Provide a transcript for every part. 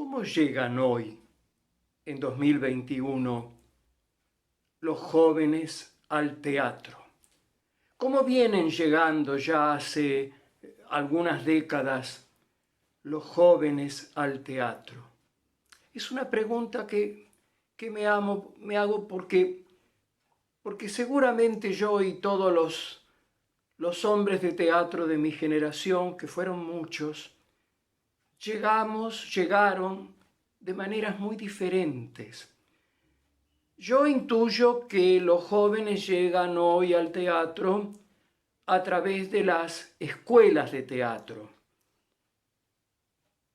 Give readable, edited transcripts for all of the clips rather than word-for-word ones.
¿Cómo llegan hoy, en 2021, los jóvenes al teatro? ¿Cómo vienen llegando ya hace algunas décadas los jóvenes al teatro? Es una pregunta que me hago porque seguramente yo y todos los hombres de teatro de mi generación, que fueron muchos, llegaron de maneras muy diferentes. Yo intuyo que los jóvenes llegan hoy al teatro a través de las escuelas de teatro,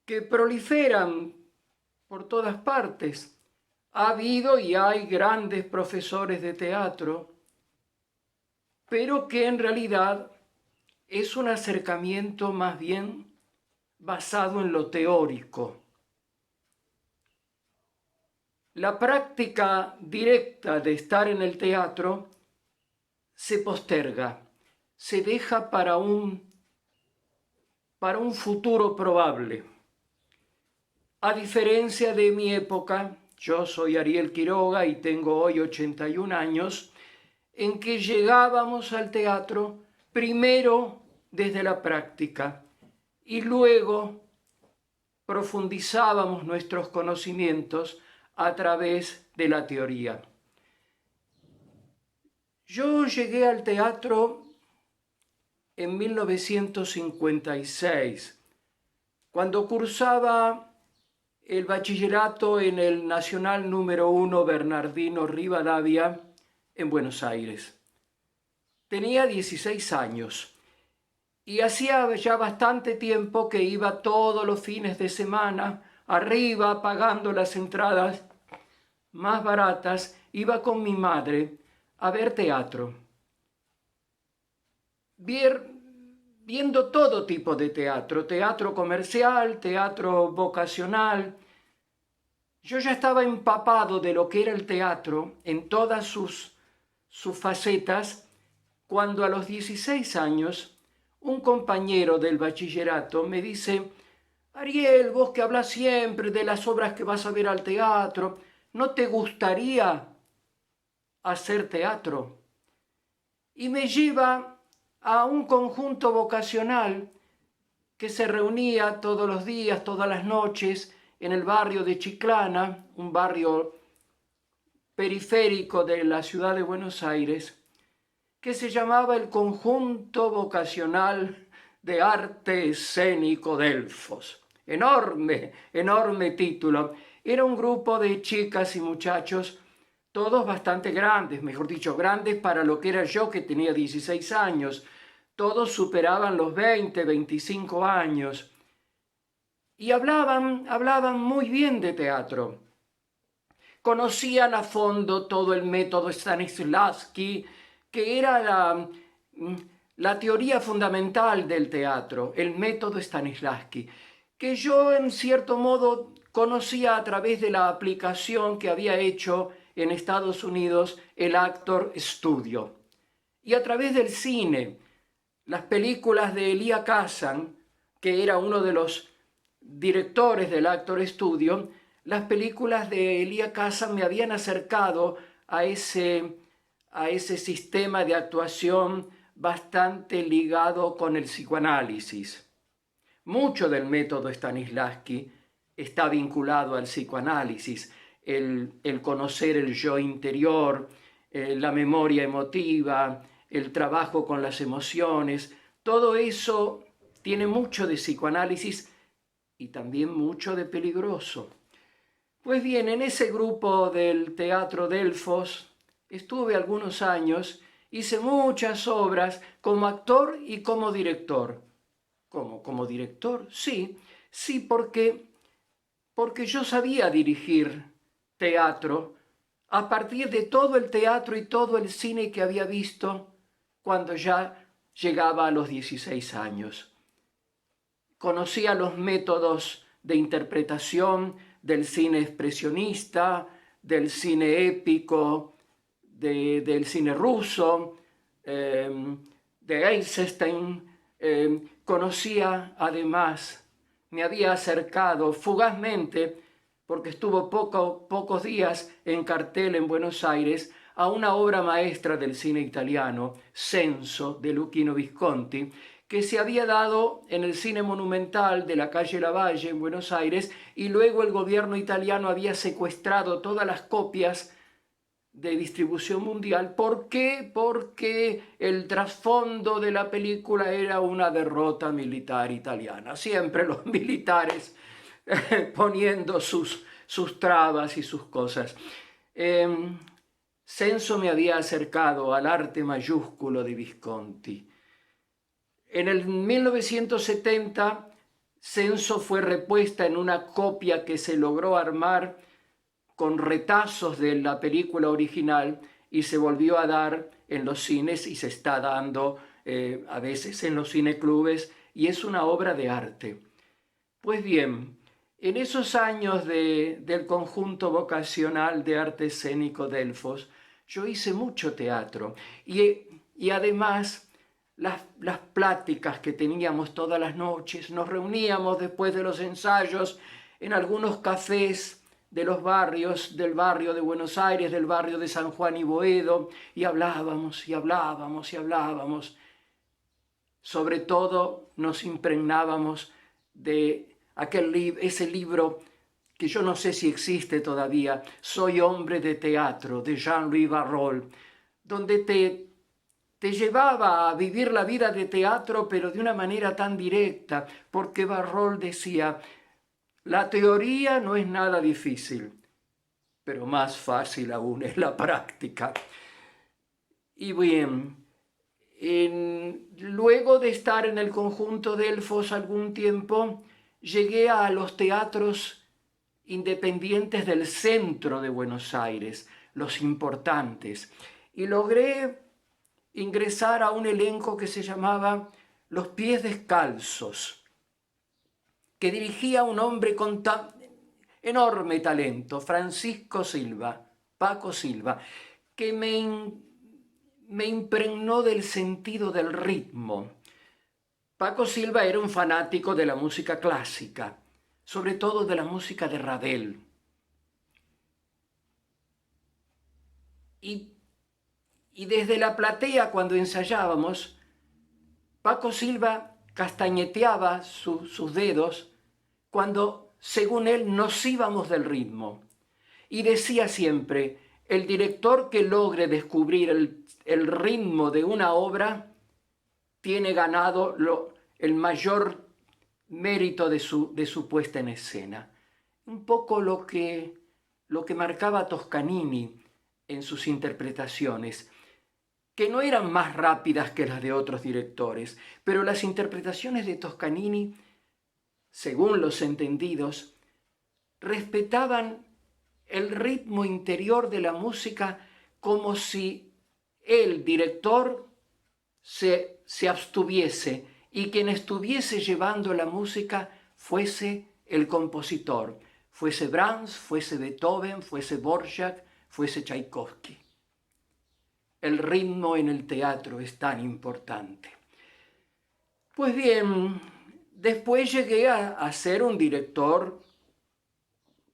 que proliferan por todas partes. Ha habido y hay grandes profesores de teatro, pero que en realidad es un acercamiento más bien basado en lo teórico. La práctica directa de estar en el teatro se posterga, se deja para un futuro probable. A diferencia de mi época, yo soy Ariel Quiroga y tengo hoy 81 años, en que llegábamos al teatro primero desde la práctica y luego profundizábamos nuestros conocimientos a través de la teoría. Yo llegué al teatro en 1956, cuando cursaba el bachillerato en el Nacional número 1 Bernardino Rivadavia en Buenos Aires. Tenía 16 años y hacía ya bastante tiempo que iba todos los fines de semana arriba pagando las entradas más baratas, iba con mi madre a ver teatro. Viendo todo tipo de teatro, teatro comercial, teatro vocacional. Yo ya estaba empapado de lo que era el teatro en todas sus facetas, cuando a los 16 años un compañero del bachillerato me dice: Ariel, vos que hablas siempre de las obras que vas a ver al teatro, ¿no te gustaría hacer teatro? Y me lleva a un conjunto vocacional que se reunía todos los días, todas las noches, en el barrio de Chiclana, un barrio periférico de la ciudad de Buenos Aires, que se llamaba el Conjunto Vocacional de Arte Escénico Delfos. Enorme, enorme título. Era un grupo de chicas y muchachos, todos bastante grandes, mejor dicho, grandes para lo que era yo, que tenía 16 años. Todos superaban los 20, 25 años. Y hablaban muy bien de teatro. Conocían a fondo todo el método Stanislavski, que era la teoría fundamental del teatro, el método Stanislavski, que yo en cierto modo conocía a través de la aplicación que había hecho en Estados Unidos el Actor Studio, y a través del cine, las películas de Elia Kazan, que era uno de los directores del Actor Studio. Las películas de Elia Kazan me habían acercado a ese sistema de actuación bastante ligado con el psicoanálisis. Mucho del método Stanislavski está vinculado al psicoanálisis, el conocer el yo interior, la memoria emotiva, el trabajo con las emociones. Todo eso tiene mucho de psicoanálisis y también mucho de peligroso. Pues bien, en ese grupo del Teatro Delfos estuve algunos años, hice muchas obras como actor y como director. ¿Cómo? ¿Como director? Sí, porque yo sabía dirigir teatro a partir de todo el teatro y todo el cine que había visto cuando ya llegaba a los 16 años. Conocía los métodos de interpretación del cine expresionista, del cine épico, del cine ruso, de Eisenstein. Conocía además me había acercado fugazmente, porque estuvo pocos días en cartel en Buenos Aires, a una obra maestra del cine italiano, Censo, de Luchino Visconti, que se había dado en el cine monumental de la calle Lavalle en Buenos Aires, y luego el gobierno italiano había secuestrado todas las copias de distribución mundial. ¿Por qué? Porque el trasfondo de la película era una derrota militar italiana. Siempre los militares poniendo sus trabas y sus cosas. Censo me había acercado al arte mayúsculo de Visconti. En el 1970, Censo fue repuesta en una copia que se logró armar con retazos de la película original y se volvió a dar en los cines y se está dando a veces en los cineclubes, y es una obra de arte. Pues bien, en esos años del conjunto vocacional de arte escénico Delfos, yo hice mucho teatro y además las pláticas que teníamos todas las noches, nos reuníamos después de los ensayos en algunos cafés de los barrios, del barrio de Buenos Aires, del barrio de San Juan y Boedo, y hablábamos y hablábamos y hablábamos. Sobre todo nos impregnábamos de ese libro que yo no sé si existe todavía, Soy hombre de teatro, de Jean-Louis Barrault, donde te llevaba a vivir la vida de teatro, pero de una manera tan directa, porque Barrault decía: la teoría no es nada difícil, pero más fácil aún es la práctica. Y bien, luego de estar en el conjunto Delfos algún tiempo, llegué a los teatros independientes del centro de Buenos Aires, los importantes, y logré ingresar a un elenco que se llamaba Los Pies Descalzos, que dirigía un hombre con enorme talento, Francisco Silva, Paco Silva, que me impregnó del sentido del ritmo. Paco Silva era un fanático de la música clásica, sobre todo de la música de Ravel. Y desde la platea, cuando ensayábamos, Paco Silva castañeteaba sus dedos cuando, según él, nos íbamos del ritmo. Y decía siempre: el director que logre descubrir el ritmo de una obra tiene ganado el mayor mérito de su puesta en escena. Un poco lo que marcaba Toscanini en sus interpretaciones, que no eran más rápidas que las de otros directores, pero las interpretaciones de Toscanini, según los entendidos, respetaban el ritmo interior de la música, como si el director se abstuviese y quien estuviese llevando la música fuese el compositor, fuese Brahms, fuese Beethoven, fuese Dvorak, fuese Tchaikovsky. El ritmo en el teatro es tan importante. Pues bien, después llegué a ser un director,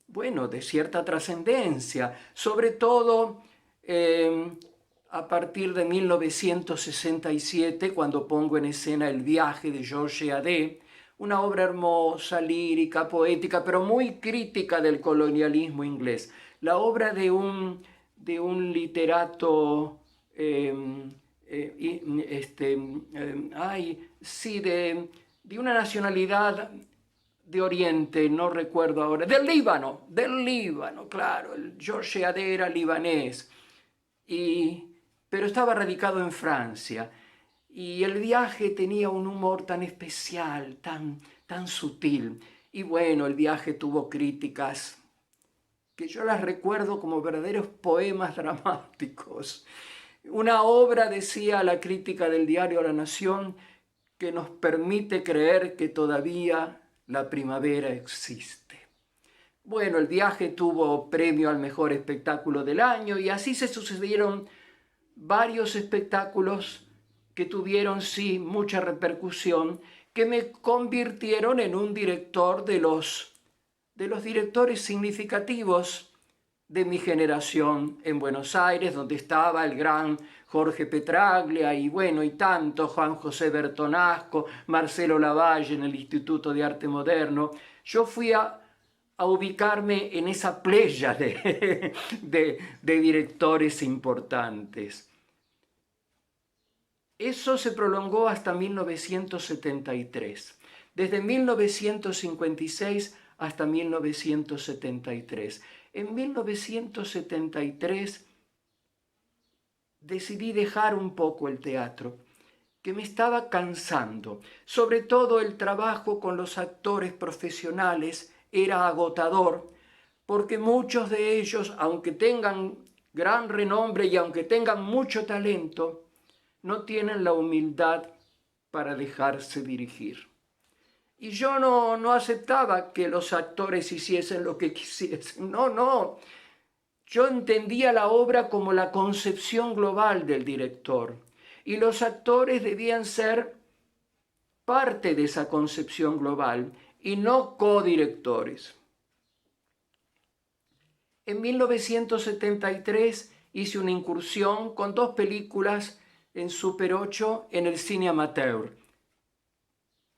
bueno, de cierta trascendencia, sobre todo a partir de 1967, cuando pongo en escena El viaje de Georges Adet, una obra hermosa, lírica, poética, pero muy crítica del colonialismo inglés. La obra de un literato de una nacionalidad de Oriente, no recuerdo ahora, del Líbano, claro, el Georges Adet era libanés, pero estaba radicado en Francia, y el viaje tenía un humor tan especial, tan sutil, y bueno, el viaje tuvo críticas que yo las recuerdo como verdaderos poemas dramáticos. Una obra, decía la crítica del diario La Nación, que nos permite creer que todavía la primavera existe. Bueno, el viaje tuvo premio al mejor espectáculo del año, y así se sucedieron varios espectáculos que tuvieron, sí, mucha repercusión, que me convirtieron en un director de los directores significativos de mi generación en Buenos Aires, donde estaba el gran Jorge Petraglia y bueno, y tanto, Juan José Bertonasco, Marcelo Lavalle en el Instituto de Arte Moderno. Yo fui a ubicarme en esa playa de directores importantes. Eso se prolongó hasta 1973. Desde 1956 hasta 1973. En 1973 decidí dejar un poco el teatro, que me estaba cansando. Sobre todo el trabajo con los actores profesionales era agotador, porque muchos de ellos, aunque tengan gran renombre y aunque tengan mucho talento, no tienen la humildad para dejarse dirigir. Y yo no aceptaba que los actores hiciesen lo que quisiesen. No. Yo entendía la obra como la concepción global del director. Y los actores debían ser parte de esa concepción global y no codirectores. En 1973 hice una incursión con 2 películas en Super 8 en el cine amateur.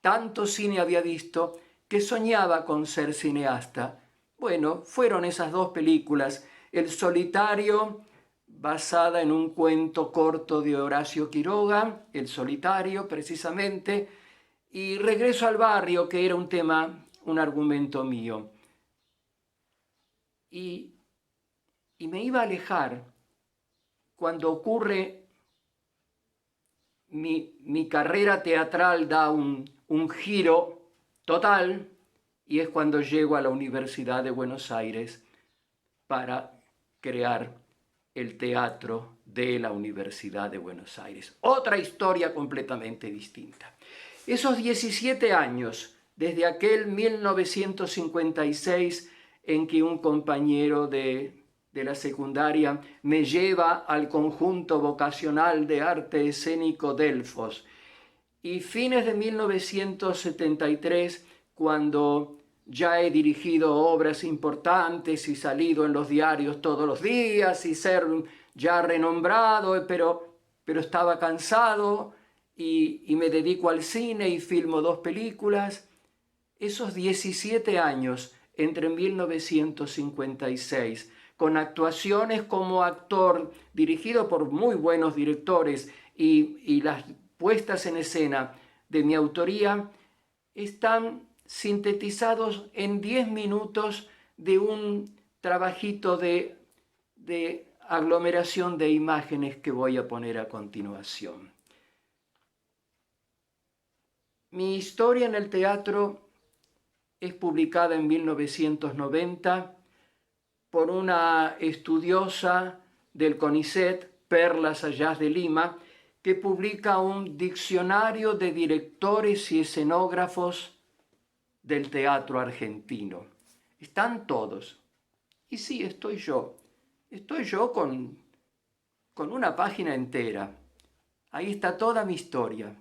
Tanto cine había visto que soñaba con ser cineasta. Bueno, fueron esas 2 películas, El Solitario, basada en un cuento corto de Horacio Quiroga, El Solitario precisamente, y Regreso al Barrio, que era un tema, un argumento mío. Y me iba a alejar cuando ocurre mi carrera teatral da un giro total y es cuando llego a la Universidad de Buenos Aires para crear el teatro de la Universidad de Buenos Aires. Otra historia completamente distinta. Esos 17 años, desde aquel 1956 en que un compañero de la secundaria me lleva al conjunto vocacional de arte escénico Delfos. Y fines de 1973, cuando ya he dirigido obras importantes y salido en los diarios todos los días y ser ya renombrado, pero estaba cansado y me dedico al cine y filmo 2 películas. Esos 17 años entre 1956 con actuaciones como actor, dirigido por muy buenos directores y las puestas en escena de mi autoría, están sintetizados en 10 minutos de un trabajito de aglomeración de imágenes que voy a poner a continuación. Mi historia en el teatro es publicada en 1990 por una estudiosa del CONICET, Perla Sayas de Lima, que publica un diccionario de directores y escenógrafos del teatro argentino. Están todos. Y sí, estoy yo. Estoy yo con una página entera. Ahí está toda mi historia.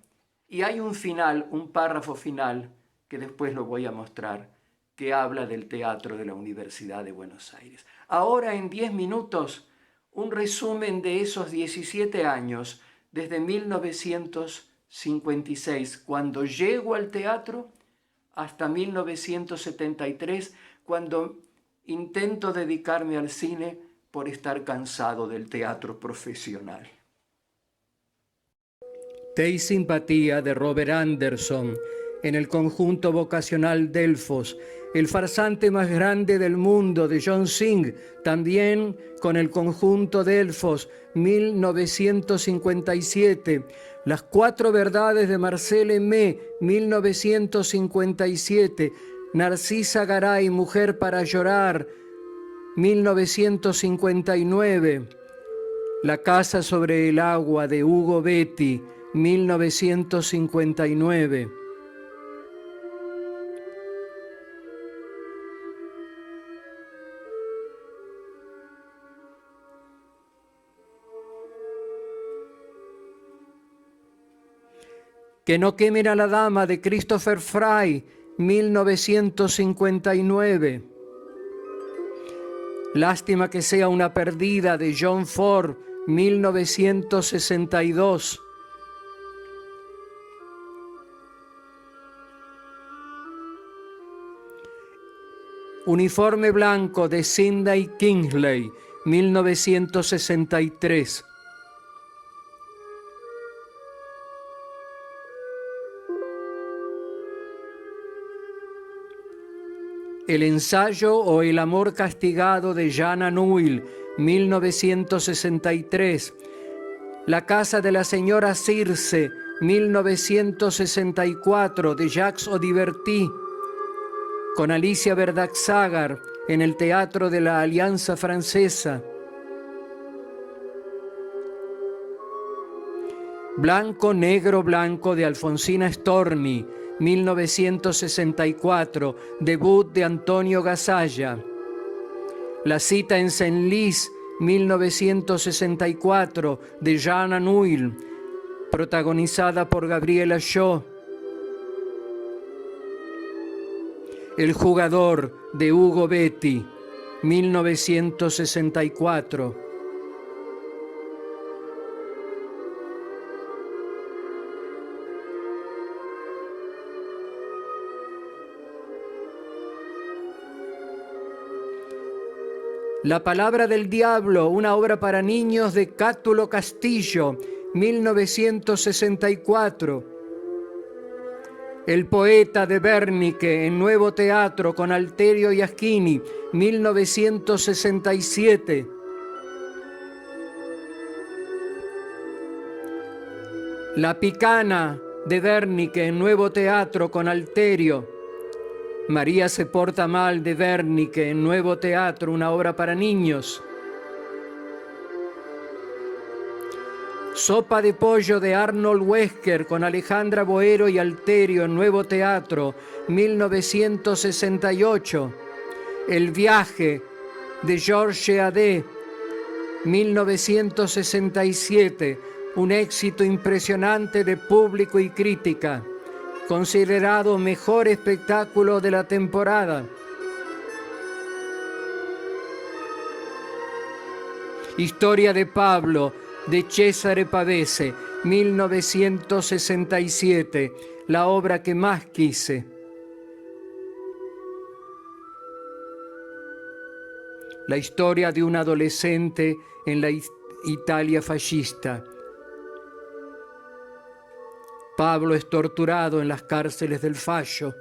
Y hay un final, un párrafo final, que después lo voy a mostrar, que habla del teatro de la Universidad de Buenos Aires. Ahora en 10 minutos, un resumen de esos 17 años, desde 1956, cuando llego al teatro, hasta 1973, cuando intento dedicarme al cine por estar cansado del teatro profesional. Té y simpatía de Robert Anderson en el conjunto vocacional Delfos, El farsante más grande del mundo de John Synge, también con el conjunto Delfos, 1957, Las 4 verdades de Marcel Aimé, 1957, Narcisa Garay, Mujer para llorar, 1959, La casa sobre el agua de Hugo Betti, 1959. Que no quemen a la dama, de Christopher Fry, 1959. Lástima que sea una perdida, de John Ford, 1962. Uniforme blanco, de Sidney Kingsley, 1963. El ensayo o El amor castigado, de Jan Anouilh, 1963. La casa de la señora Circe, 1964, de Jacques Audiberti, con Alicia Verdagsagar en el Teatro de la Alianza Francesa. Blanco, negro, blanco, de Alfonsina Storni, 1964, debut de Antonio Gasalla. La cita en Senlis, 1964, de Jan Anouilh, protagonizada por Gabriela Shaw. El jugador, de Hugo Betti, 1964. La palabra del diablo, una obra para niños, de Cátulo Castillo, 1964. El poeta, de Wernicke, en Nuevo Teatro, con Alterio Iaschini, 1967. La Picana, de Wernicke, en Nuevo Teatro, con Alterio. María se porta mal, de Wernicke, en Nuevo Teatro, una obra para niños. Sopa de pollo, de Arnold Wesker, con Alejandra Boero y Alterio, en Nuevo Teatro, 1968. El viaje, de Georges Adé, 1967. Un éxito impresionante de público y crítica, considerado mejor espectáculo de la temporada. Historia de Pablo, de Cesare Pavese, 1967, la obra que más quise. La historia de un adolescente en la Italia fascista. Pablo es torturado en las cárceles del Fascio.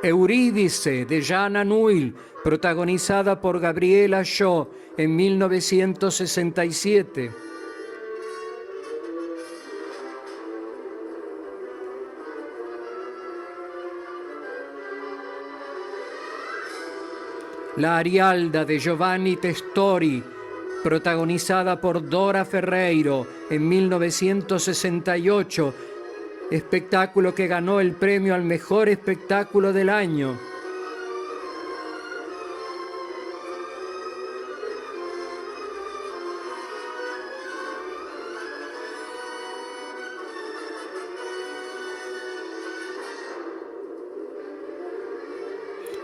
Eurídice, de Jan Anouilh, protagonizada por Gabriela Shaw, en 1967. La Arialda, de Giovanni Testori, protagonizada por Dora Ferreiro, en 1968, espectáculo que ganó el premio al mejor espectáculo del año.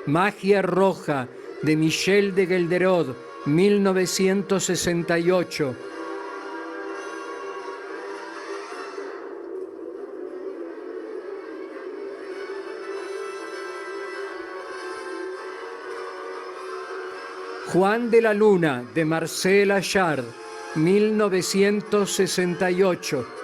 Magia Roja, de Michel de Gelderod, 1968. Juan de la Luna, de Marcel Achard, 1968.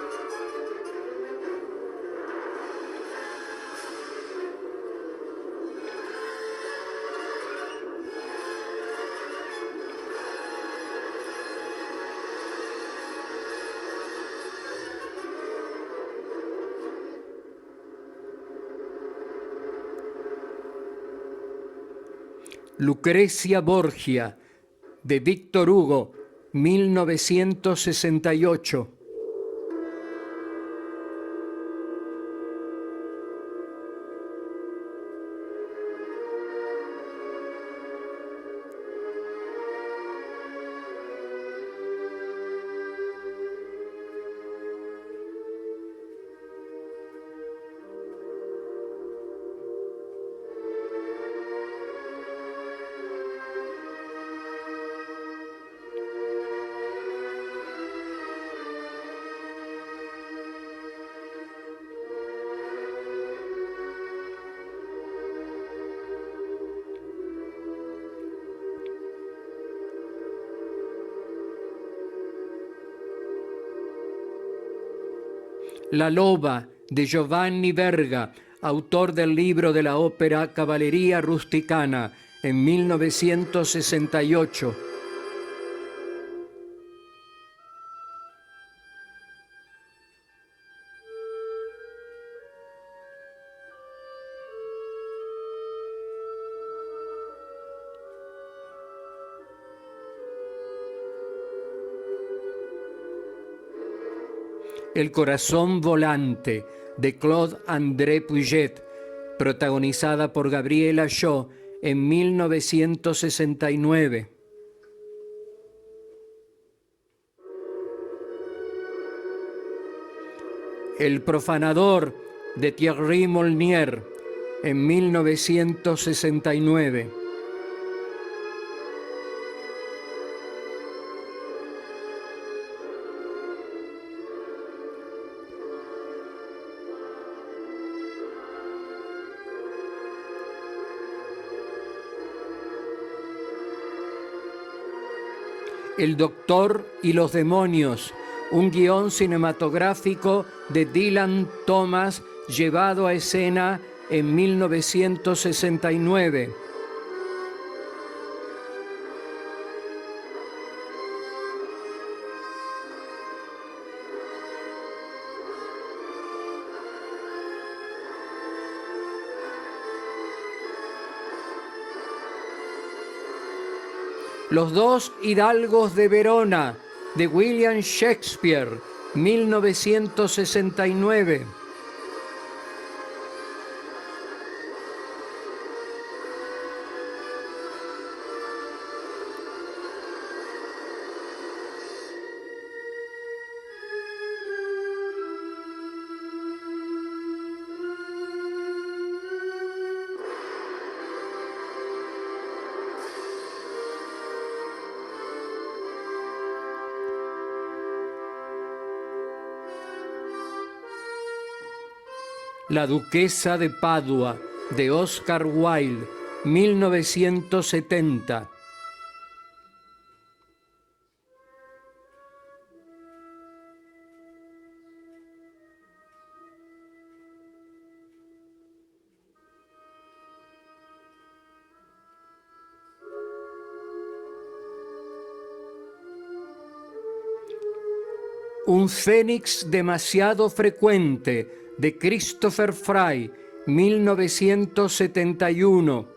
Lucrecia Borgia, de Víctor Hugo, 1968. La loba, de Giovanni Verga, autor del libro de la ópera Caballería Rusticana, en 1968. El corazón volante, de Claude André Puget, protagonizada por Gabriela Shaw en 1969. El profanador, de Thierry Molnier, en 1969. El Doctor y los Demonios, un guión cinematográfico de Dylan Thomas llevado a escena en 1969. Los dos hidalgos de Verona, de William Shakespeare, 1969. La duquesa de Padua, de Oscar Wilde, 1970. Un fénix demasiado frecuente, de Christopher Fry, 1971.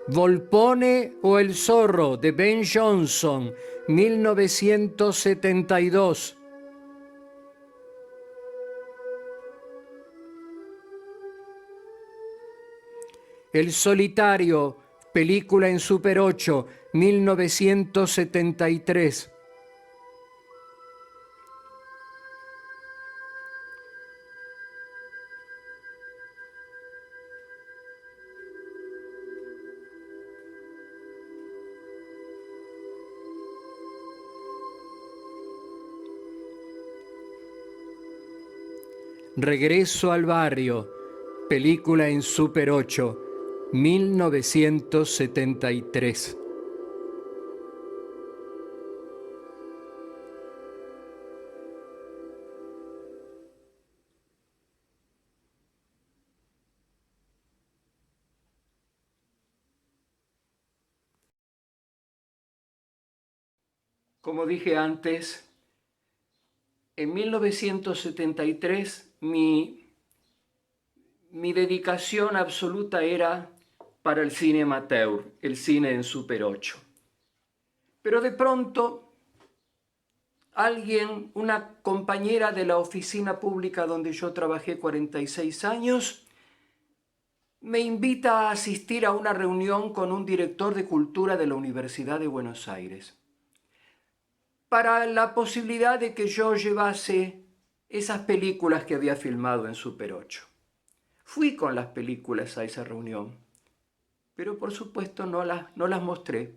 Volpone o el zorro, de Ben Jonson, 1972. El solitario, película en Super 8, 1973. Regreso al barrio, película en Super 8, 1973. Como dije antes, en 1973 mi dedicación absoluta era para el cine amateur, el cine en Super 8. Pero de pronto alguien, una compañera de la oficina pública donde yo trabajé 46 años, me invita a asistir a una reunión con un director de cultura de la Universidad de Buenos Aires, para la posibilidad de que yo llevase esas películas que había filmado en Super 8. Fui con las películas a esa reunión, pero por supuesto no las mostré,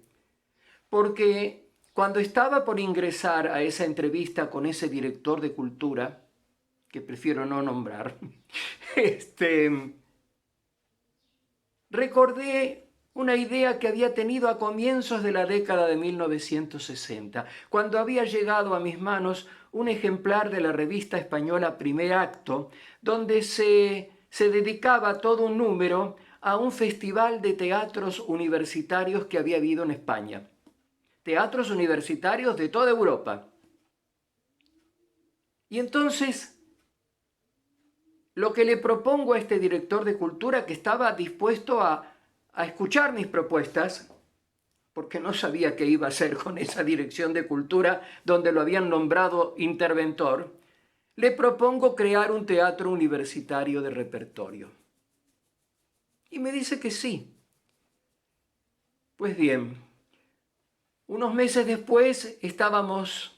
porque cuando estaba por ingresar a esa entrevista con ese director de cultura, que prefiero no nombrar, recordé una idea que había tenido a comienzos de la década de 1960, cuando había llegado a mis manos un ejemplar de la revista española Primer Acto, donde se dedicaba todo un número a un festival de teatros universitarios que había habido en España. Teatros universitarios de toda Europa. Y entonces, lo que le propongo a este director de cultura, que estaba dispuesto a escuchar mis propuestas, porque no sabía qué iba a hacer con esa dirección de cultura donde lo habían nombrado interventor, le propongo crear un teatro universitario de repertorio. Y me dice que sí. Pues bien, unos meses después estábamos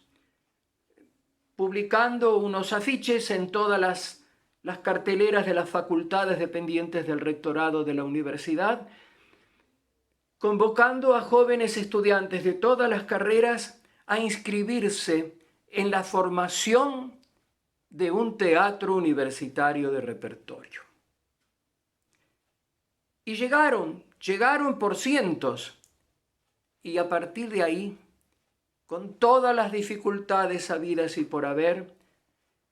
publicando unos afiches en todas las carteleras de las facultades dependientes del rectorado de la universidad, convocando a jóvenes estudiantes de todas las carreras a inscribirse en la formación de un teatro universitario de repertorio. Y llegaron por cientos, y a partir de ahí, con todas las dificultades habidas y por haber,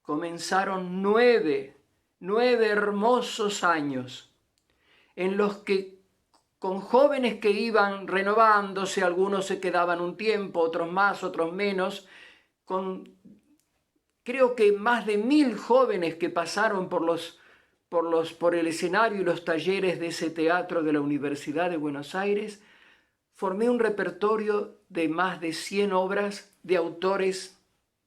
comenzaron nueve hermosos años en los que, con jóvenes que iban renovándose, algunos se quedaban un tiempo, otros más, otros menos, con creo que más de 1000 jóvenes que pasaron por el escenario y los talleres de ese teatro de la Universidad de Buenos Aires, formé un repertorio de más de 100 obras de autores,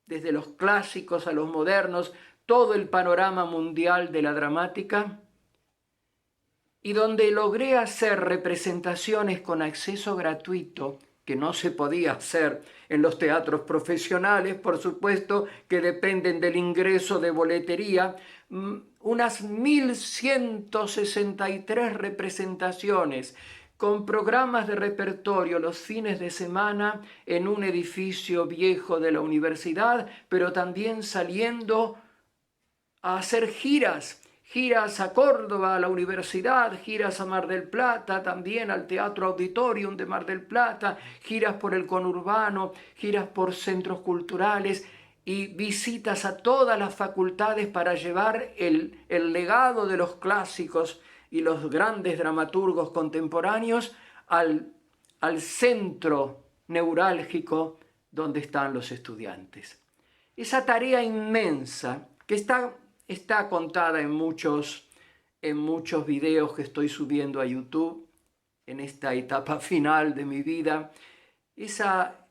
desde los clásicos a los modernos, todo el panorama mundial de la dramática, y donde logré hacer representaciones con acceso gratuito, que no se podía hacer en los teatros profesionales, por supuesto, que dependen del ingreso de boletería, unas 1163 representaciones con programas de repertorio los fines de semana en un edificio viejo de la universidad, pero también saliendo a hacer giras a Córdoba, a la universidad, giras a Mar del Plata, también al Teatro Auditorium de Mar del Plata, giras por el conurbano, giras por centros culturales y visitas a todas las facultades para llevar el legado de los clásicos y los grandes dramaturgos contemporáneos al centro neurálgico donde están los estudiantes. Esa tarea inmensa que está contada en muchos videos que estoy subiendo a YouTube en esta etapa final de mi vida, esa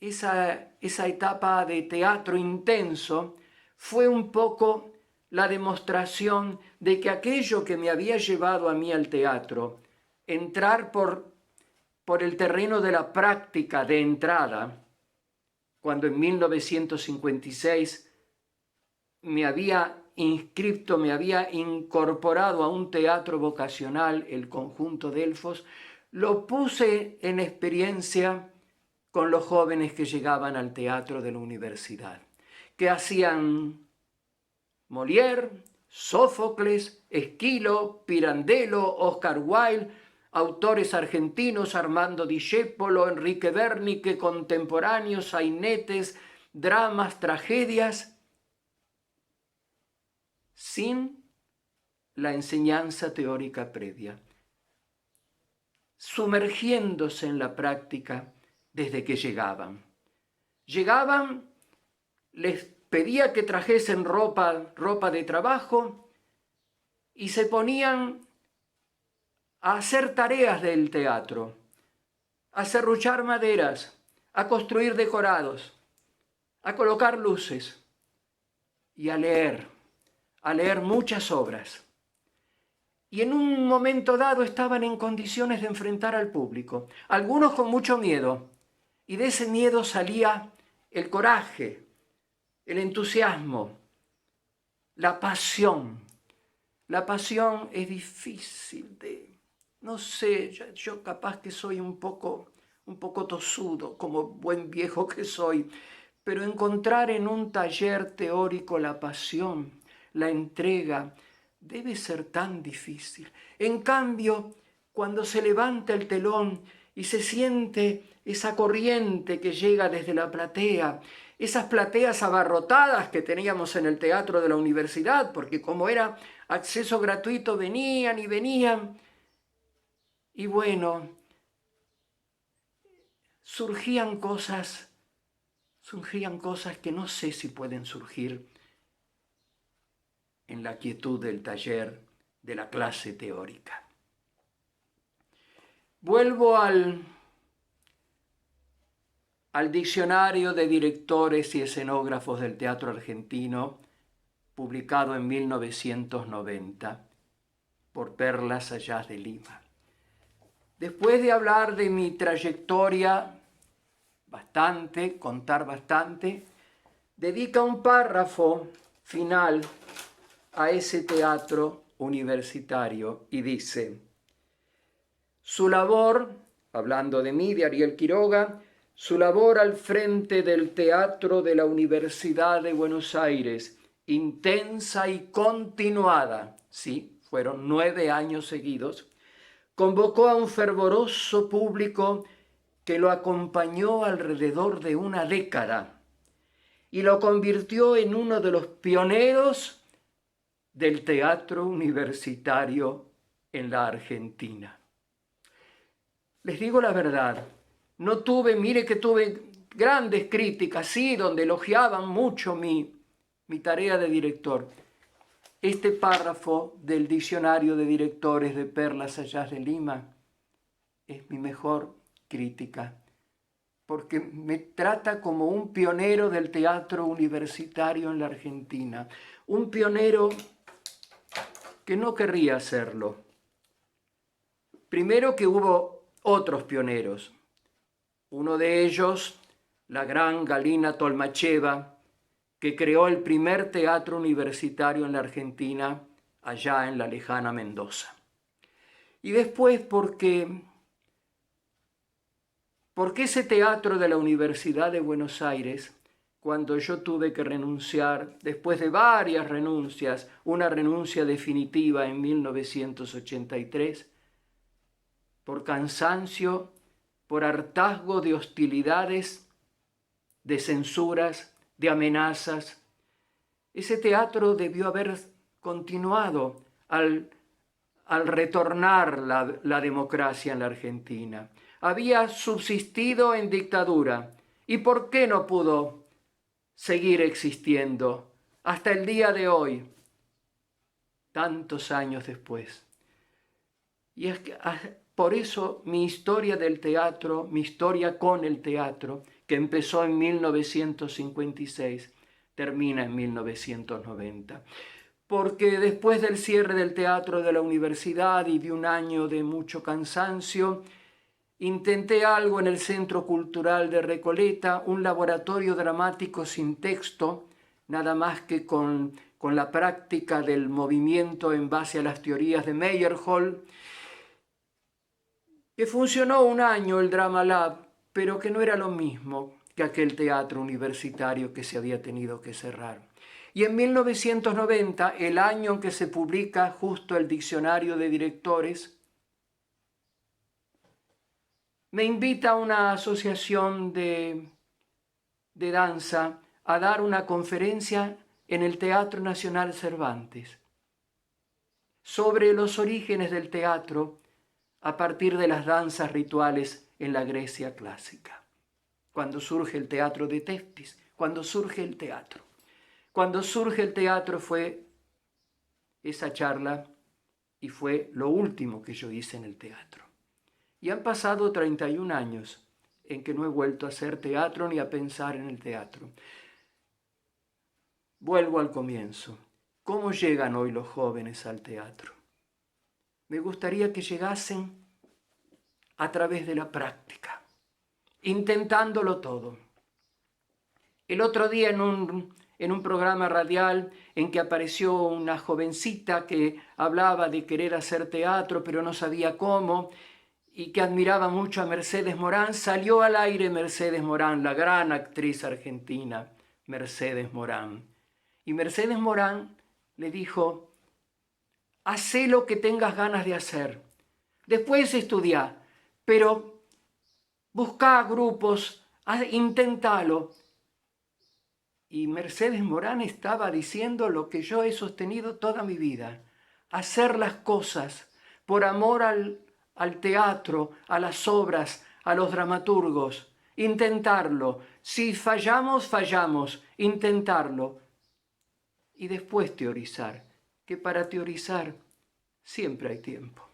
etapa de teatro intenso fue un poco la demostración de que aquello que me había llevado a mí al teatro, entrar por el terreno de la práctica de entrada, cuando en 1956 me había inscripto, me había incorporado a un teatro vocacional, el Conjunto Delfos, lo puse en experiencia con los jóvenes que llegaban al teatro de la universidad, que hacían Molière, Sófocles, Esquilo, Pirandello, Oscar Wilde, autores argentinos, Armando Discépolo, Enrique Bernicke, contemporáneos, sainetes, dramas, tragedias, sin la enseñanza teórica previa, sumergiéndose en la práctica desde que llegaban. Llegaban, les pedía que trajesen ropa de trabajo y se ponían a hacer tareas del teatro, a serruchar maderas, a construir decorados, a colocar luces y a leer muchas obras. Y en un momento dado estaban en condiciones de enfrentar al público, algunos con mucho miedo, y de ese miedo salía el coraje, el entusiasmo, la pasión. La pasión es difícil no sé, yo capaz que soy un poco tosudo, como buen viejo que soy, pero encontrar en un taller teórico la pasión, la entrega, debe ser tan difícil. En cambio, cuando se levanta el telón y se siente esa corriente que llega desde la platea, esas plateas abarrotadas que teníamos en el teatro de la universidad, porque como era acceso gratuito venían y venían, y bueno, surgían cosas que no sé si pueden surgir en la quietud del taller, de la clase teórica. Vuelvo al diccionario de directores y escenógrafos del teatro argentino, publicado en 1990 por Perla Sayas de Lima. Después de hablar de mi trayectoria, contar bastante, dedica un párrafo final a ese teatro universitario y dice: su labor, hablando de mí, de Ariel Quiroga, su labor al frente del Teatro de la Universidad de Buenos Aires, intensa y continuada, sí, fueron 9 años seguidos, convocó a un fervoroso público que lo acompañó alrededor de una década y lo convirtió en uno de los pioneros del teatro universitario en la Argentina. Les digo la verdad, mire que tuve grandes críticas, sí, donde elogiaban mucho mi tarea de director. Este párrafo del diccionario de directores de Perla Sayas de Lima es mi mejor crítica, porque me trata como un pionero del teatro universitario en la Argentina, un pionero que no querría serlo. Primero que hubo otros pioneros, uno de ellos, la gran Galina Tolmacheva, que creó el primer teatro universitario en la Argentina, allá en la lejana Mendoza. Y después porque ese teatro de la Universidad de Buenos Aires, cuando yo tuve que renunciar, después de varias renuncias, una renuncia definitiva en 1983, por cansancio, por hartazgo de hostilidades, de censuras, de amenazas, ese teatro debió haber continuado al retornar la democracia en la Argentina. Había subsistido en dictadura. ¿Y por qué no pudo seguir existiendo hasta el día de hoy, tantos años después? Y es que por eso mi historia del teatro, mi historia con el teatro, que empezó en 1956, termina en 1990. Porque después del cierre del teatro de la universidad y de un año de mucho cansancio, intenté algo en el Centro Cultural de Recoleta, un laboratorio dramático sin texto, nada más que con la práctica del movimiento en base a las teorías de Meyerhold, que funcionó un año el Drama Lab, pero que no era lo mismo que aquel teatro universitario que se había tenido que cerrar. Y en 1990, el año en que se publica justo el diccionario de directores, me invita una asociación de danza a dar una conferencia en el Teatro Nacional Cervantes sobre los orígenes del teatro a partir de las danzas rituales en la Grecia clásica. Cuando surge el teatro de Thespis, cuando surge el teatro. Cuando surge el teatro fue esa charla y fue lo último que yo hice en el teatro. Y han pasado 31 años en que no he vuelto a hacer teatro ni a pensar en el teatro. Vuelvo al comienzo. ¿Cómo llegan hoy los jóvenes al teatro? Me gustaría que llegasen a través de la práctica, intentándolo todo. El otro día en un programa radial en que apareció una jovencita que hablaba de querer hacer teatro pero no sabía cómo y que admiraba mucho a Mercedes Morán, salió al aire Mercedes Morán, la gran actriz argentina Mercedes Morán. Y Mercedes Morán le dijo: hacé lo que tengas ganas de hacer, Después estudiá, pero buscá grupos, intentalo. Y Mercedes Morán estaba diciendo lo que yo he sostenido toda mi vida: hacer las cosas por amor al teatro, a las obras, a los dramaturgos. Intentarlo. Si fallamos, fallamos. Intentarlo. Y después teorizar, que para teorizar siempre hay tiempo.